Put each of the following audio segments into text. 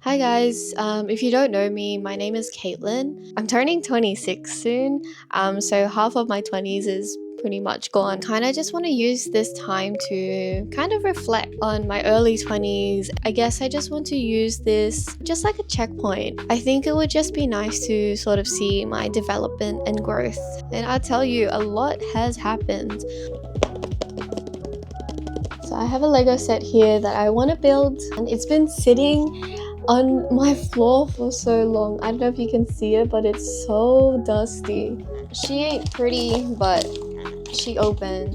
Hi guys, if you don't know me, my name is Caitlin. I'm turning 26 soon, so half of my 20s is pretty much gone. Kind of just want to use this time to kind of reflect on my early 20s. I guess I just want to use this just like a checkpoint. I think it would just be nice to sort of see my development and growth. And I tell you, a lot has happened. So I have a Lego set here that I want to build, and it's been sitting on my floor for so long. I don't know if you can see it, but it's so dusty. She ain't pretty, but she open.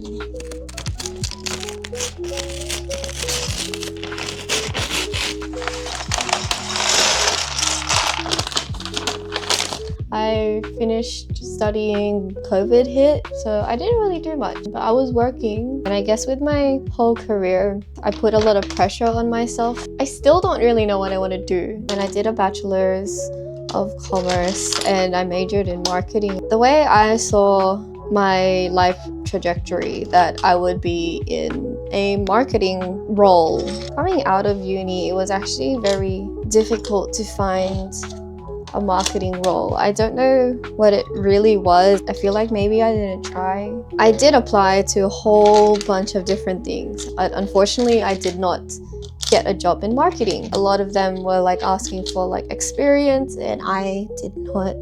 I finished studying, COVID hit, so I didn't really do much, but I was working, and I guess with my whole career, I put a lot of pressure on myself. I still don't really know what I want to do, and I did a bachelor's of commerce and I majored in marketing. The way I saw my life trajectory, that I would be in a marketing role. Coming out of uni, it was actually very difficult to find a marketing role. I don't know what it really was. I feel like maybe I didn't try. I did apply to a whole bunch of different things, but unfortunately I did not get a job in marketing. A lot of them were like asking for like experience, and I did not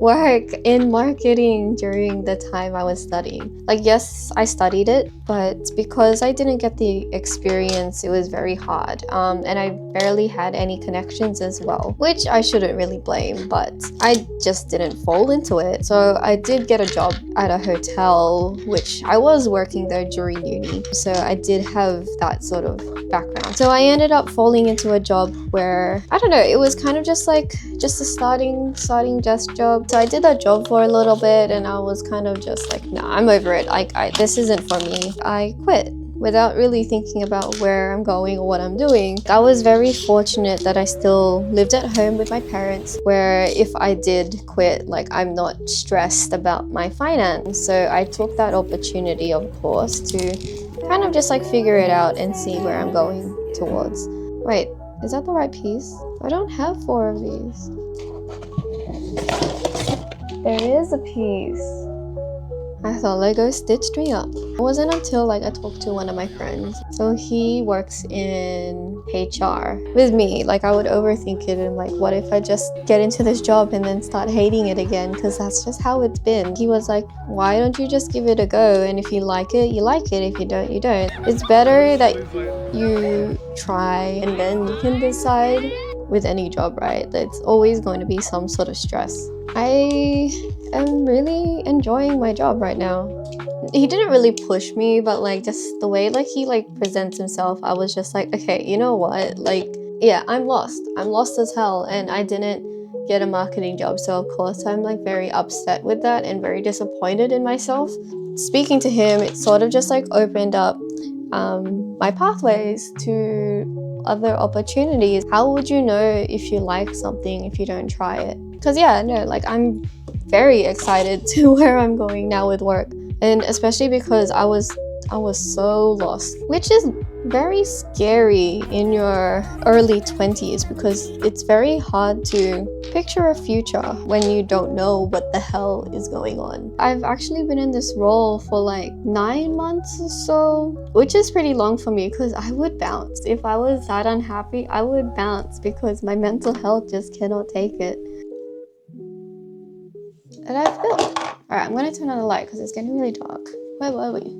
work in marketing during the time I was studying. Like, yes, I studied it, but because I didn't get the experience, it was very hard. And I barely had any connections as well, which I shouldn't really blame, but I just didn't fall into it. So I did get a job at a hotel, which I was working there during uni. So I did have that sort of background. So I ended up falling into a job where, I don't know, it was kind of just like a starting desk job. So I did that job for a little bit, and I was kind of just like, nah, I'm over it. This isn't for me. I quit without really thinking about where I'm going or what I'm doing. I was very fortunate that I still lived at home with my parents, where if I did quit, like, I'm not stressed about my finance. So I took that opportunity, of course, to kind of just like figure it out and see where I'm going towards. Wait, is that the right piece? I don't have 4 of these. There is a piece. I thought Lego stitched me up. It wasn't until like I talked to one of my friends. So he works in HR with me. Like, I would overthink it and like, what if I just get into this job and then start hating it again? Because that's just how it's been. He was like, why don't you just give it a go? And if you like it, you like it. If you don't, you don't. It's better that you try and then you can decide. With any job, right? There's always going to be some sort of stress. I am really enjoying my job right now. He didn't really push me, but like just the way like he like presents himself, I was just like, okay, you know what? Like, yeah, I'm lost as hell, and I didn't get a marketing job. So of course I'm like very upset with that and very disappointed in myself. Speaking to him, it sort of just like opened up my pathways to other opportunities. How would you know if you like something if you don't try it? Because yeah, no, like, I'm very excited to where I'm going now with work, and especially because I was so lost, which is very scary in your early 20s, because it's very hard to picture a future when you don't know what the hell is going on. I've actually been in this role for like 9 months or so, which is pretty long for me, because I would bounce. If I was that unhappy, I would bounce, because my mental health just cannot take it. And I've built. Alright, I'm gonna turn on the light because it's getting really dark. Where were we?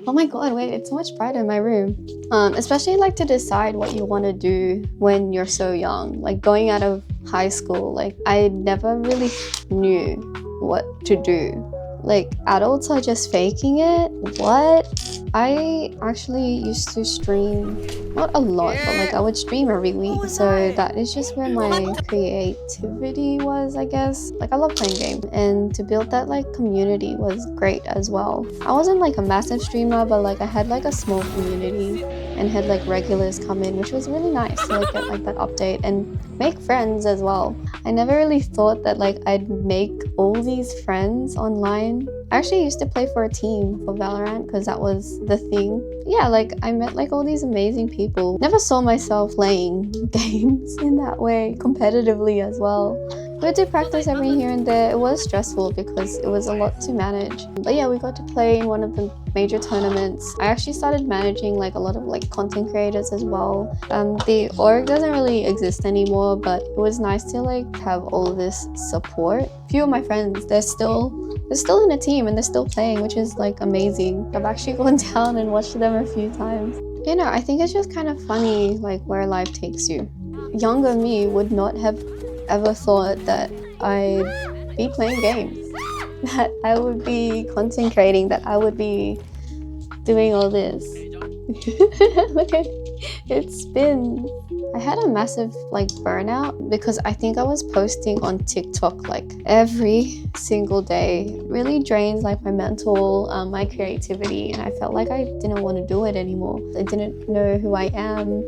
Oh my god, wait, it's so much brighter in my room. Especially like to decide what you want to do when you're so young. Like, going out of high school, like, I never really knew what to do. Like, adults are just faking it. What? I actually used to stream, not a lot, but like I would stream every week. So that is just where my creativity was, I guess. Like, I love playing games, and to build that like community was great as well. I wasn't like a massive streamer, but like I had like a small community and had like regulars come in, which was really nice to like get like that update and make friends as well. I never really thought that like I'd make all these friends online. I actually used to play for a team for Valorant because that was the thing. yeah, like I met like all these amazing people. Never saw myself playing games in that way, competitively as well. We would do practice every here and there. It was stressful because it was a lot to manage. But yeah, we got to play in one of the major tournaments. I actually started managing like a lot of like content creators as well. The org doesn't really exist anymore, but it was nice to like have all this support. A few of my friends, they're still in a team and they're still playing, which is like amazing. I've actually gone down and watched them a few times. You know, I think it's just kind of funny like where life takes you. Younger me would not have ever thought that I'd be playing games, that I would be content creating, that I would be doing all this. Look at it's been. I had a massive like burnout because I think I was posting on TikTok like every single day. It really drains like my mental, my creativity, and I felt like I didn't want to do it anymore. I didn't know who I am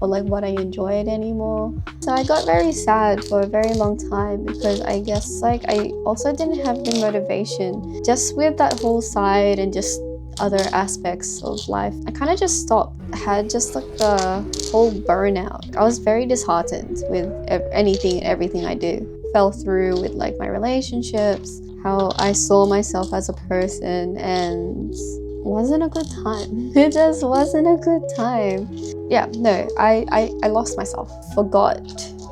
or like what I enjoyed anymore. So I got very sad for a very long time because I guess like I also didn't have the motivation just with that whole side and just other aspects of life. I kind of just stopped. I had just like the whole burnout. I was very disheartened with anything and everything I do. Fell through with like my relationships, how I saw myself as a person, and wasn't a good time. It just wasn't a good time. Yeah, no, I lost myself, forgot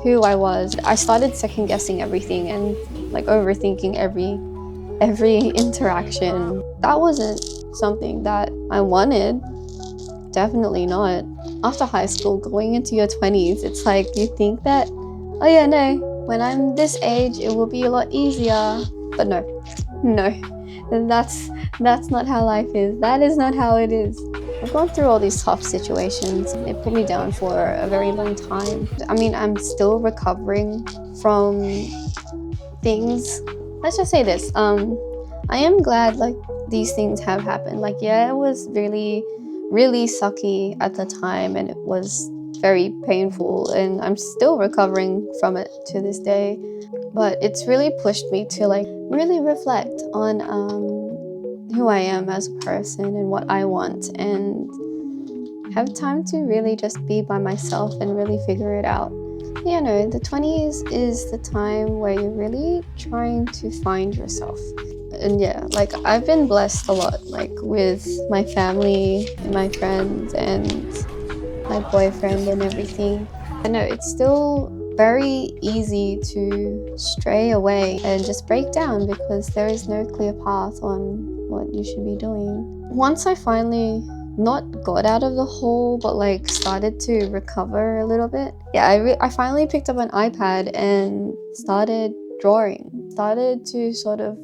who I was. I started second guessing everything and like overthinking every interaction. That wasn't something that I wanted. Definitely not. After high school, going into your 20s, it's like you think that, oh yeah, no, when I'm this age, it will be a lot easier. But no, that's not how life is. That is not how it is. I've gone through all these tough situations. It put me down for a very long time. I mean, I'm still recovering from things. Let's just say this. I am glad like these things have happened. Like, yeah, it was really, really sucky at the time and it was very painful and I'm still recovering from it to this day. But it's really pushed me to like really reflect on who I am as a person and what I want, and have time to really just be by myself and really figure it out. You know, the 20s is the time where you're really trying to find yourself. And yeah, like I've been blessed a lot, like with my family and my friends and my boyfriend and everything. I know it's still very easy to stray away and just break down because there is no clear path on what you should be doing. Once I finally not got out of the hole, but like started to recover a little bit. Yeah, I finally picked up an iPad and started drawing. Started to sort of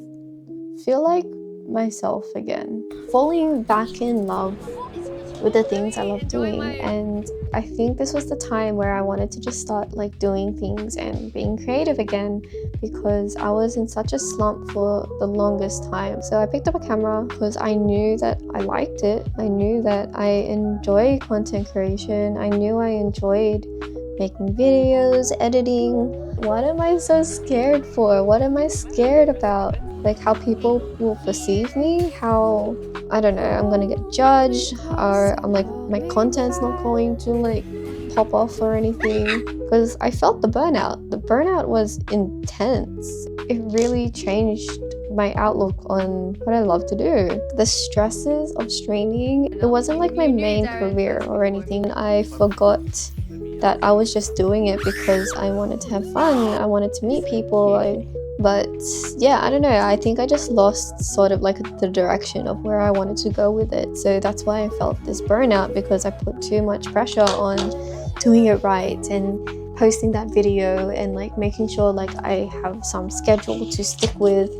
feel like myself again. Falling back in love with the things I love doing, and I think this was the time where I wanted to just start like doing things and being creative again because I was in such a slump for the longest time. So I picked up a camera because I knew that I liked it. I knew that I enjoy content creation. I knew I enjoyed making videos, editing. What am I so scared for? What am I scared about? Like how people will perceive me, how, I don't know, I'm gonna get judged, or I'm like, my content's not going to like pop off or anything. Because I felt the burnout. The burnout was intense. It really changed my outlook on what I love to do. The stresses of streaming, it wasn't like my main career or anything. I forgot that I was just doing it because I wanted to have fun. I wanted to meet people. But yeah, I don't know. I think I just lost sort of like the direction of where I wanted to go with it. So that's why I felt this burnout, because I put too much pressure on doing it right and posting that video and like making sure like I have some schedule to stick with.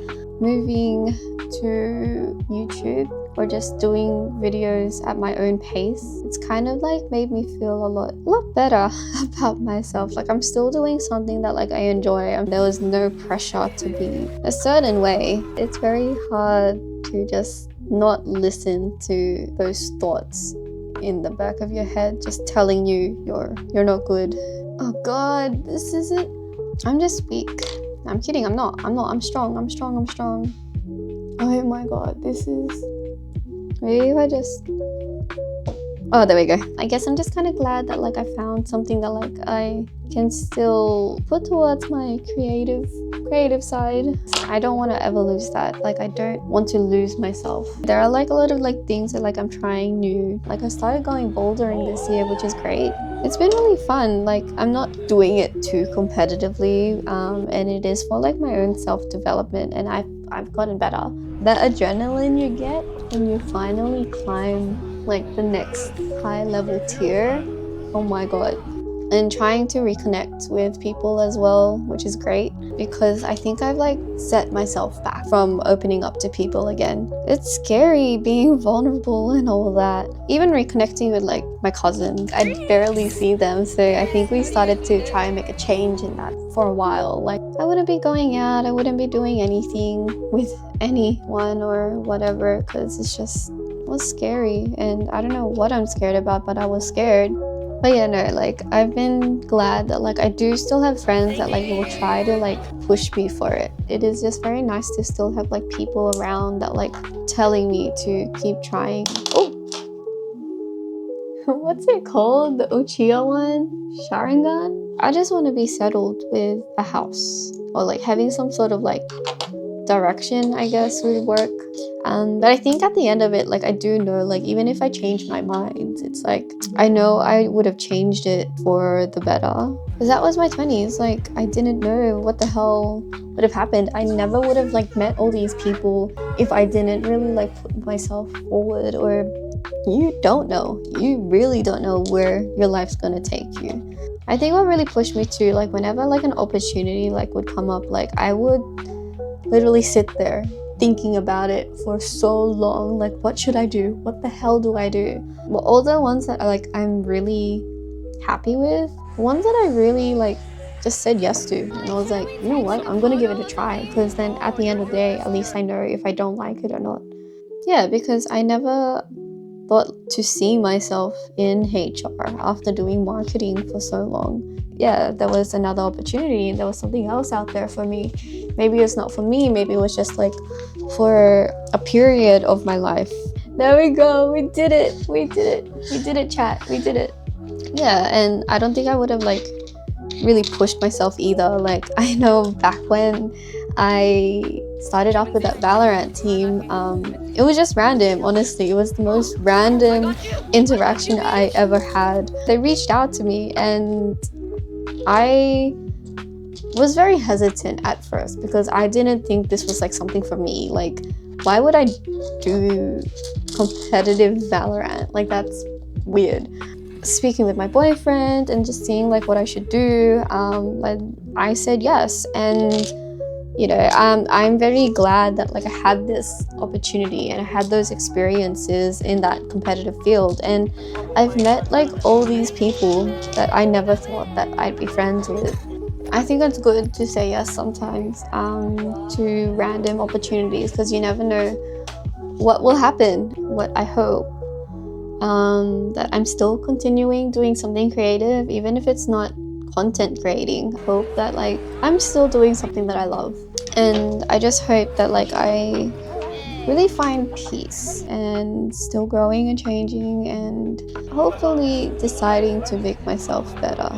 Moving to YouTube or just doing videos at my own pace, it's kind of like made me feel a lot better about myself. Like I'm still doing something that like I enjoy, and there was no pressure to be a certain way. It's very hard to just not listen to those thoughts in the back of your head just telling you you're not good. Oh god, this isn't, I'm just weak. I'm kidding, I'm not. I'm strong. Oh my god, this is, maybe if I just Oh, there we go. I guess I'm just kind of glad that like I found something that like I can still put towards my creative side. I don't want to ever lose that. Like I don't want to lose myself. There are like a lot of like things that like I'm trying new. Like I started going bouldering this year, which is great. It's been really fun. Like I'm not doing it too competitively, and it is for like my own self-development, and I've gotten better. That adrenaline you get when you finally climb like the next high level tier, oh my god. And trying to reconnect with people as well, which is great because I think I've like set myself back from opening up to people again. It's scary being vulnerable and all that. Even reconnecting with like my cousins, I barely see them, so I think we started to try and make a change in that for a while. Like I wouldn't be going out, I wouldn't be doing anything with anyone or whatever because it was scary, and I don't know what I'm scared about, but I was scared. But yeah, no, like I've been glad that like I do still have friends that like will try to like push me for it. It is just very nice to still have like people around that like telling me to keep trying. Oh, what's it called? The Uchiha one? Sharingan? I just want to be settled with a house or like having some sort of like direction, I guess, would work. But I think at the end of it, like I do know, like even if I change my mind, it's like I know I would have changed it for the better. Because that was my 20s. Like I didn't know what the hell would have happened. I never would have like met all these people if I didn't really like put myself forward. Or you don't know. You really don't know where your life's gonna take you. I think what really pushed me to like whenever like an opportunity like would come up, like I would literally sit there thinking about it for so long. Like what should I do? What the hell do I do? But all the ones that like I'm really happy with, ones that I really like just said yes to, and I was like, you know what, I'm gonna give it a try, because then at the end of the day at least I know if I don't like it or not. Yeah, because I never thought to see myself in HR after doing marketing for so long. Yeah, there was another opportunity and there was something else out there for me. Maybe it's not for me, maybe it was just like for a period of my life. There we go, we did it, chat, we did it. Yeah, and I don't think I would have like really pushed myself either. Like I know back when I started off with that Valorant team, it was just random, honestly. It was the most random interaction I ever had. They reached out to me and I was very hesitant at first because I didn't think this was like something for me. Like, why would I do competitive Valorant? Like, that's weird. Speaking with my boyfriend and just seeing like what I should do, like I said yes. And you know, I'm very glad that like I had this opportunity and I had those experiences in that competitive field, and I've met like all these people that I never thought that I'd be friends with. I think it's good to say yes sometimes to random opportunities, because you never know what will happen. What I hope that I'm still continuing doing something creative, even if it's not content creating. I hope that like I'm still doing something that I love, and I just hope that like I really find peace and still growing and changing and hopefully deciding to make myself better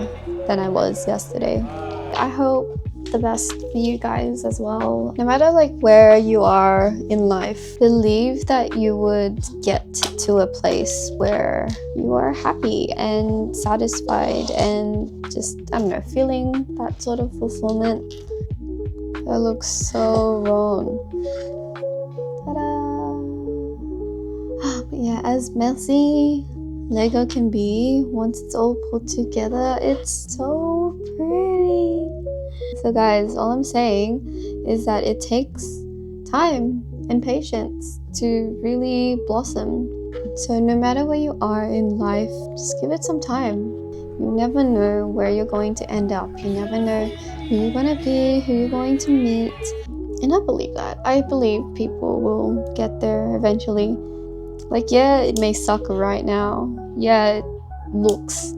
than I was yesterday. I hope the best for you guys as well. No matter like where you are in life, believe that you would get to a place where you are happy and satisfied and just, I don't know, feeling that sort of fulfillment. That looks so wrong. Ta-da! But yeah, as messy Lego can be, once it's all put together, it's so pretty. So guys, all I'm saying is that it takes time and patience to really blossom. So no matter where you are in life, just give it some time. You never know where you're going to end up. You never know who you're going to be, who you're going to meet. And I believe that. I believe people will get there eventually. Like, yeah, it may suck right now. Yeah, it looks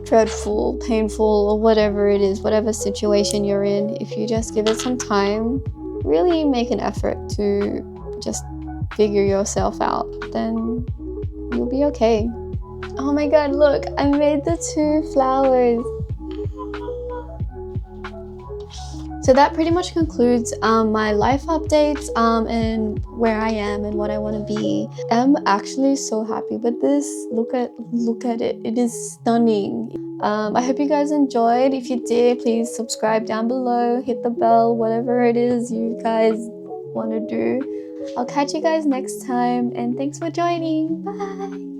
dreadful, painful, or whatever it is, whatever situation you're in. If you just give it some time, really make an effort to just figure yourself out, then You'll be okay. Oh my god, look, I made the 2 flowers. So that pretty much concludes my life updates and where I am and what I want to be. I'm actually so happy with this. Look at it. It is stunning. I hope you guys enjoyed. If you did, please subscribe down below, hit the bell, whatever it is you guys want to do. I'll catch you guys next time, and thanks for joining. Bye.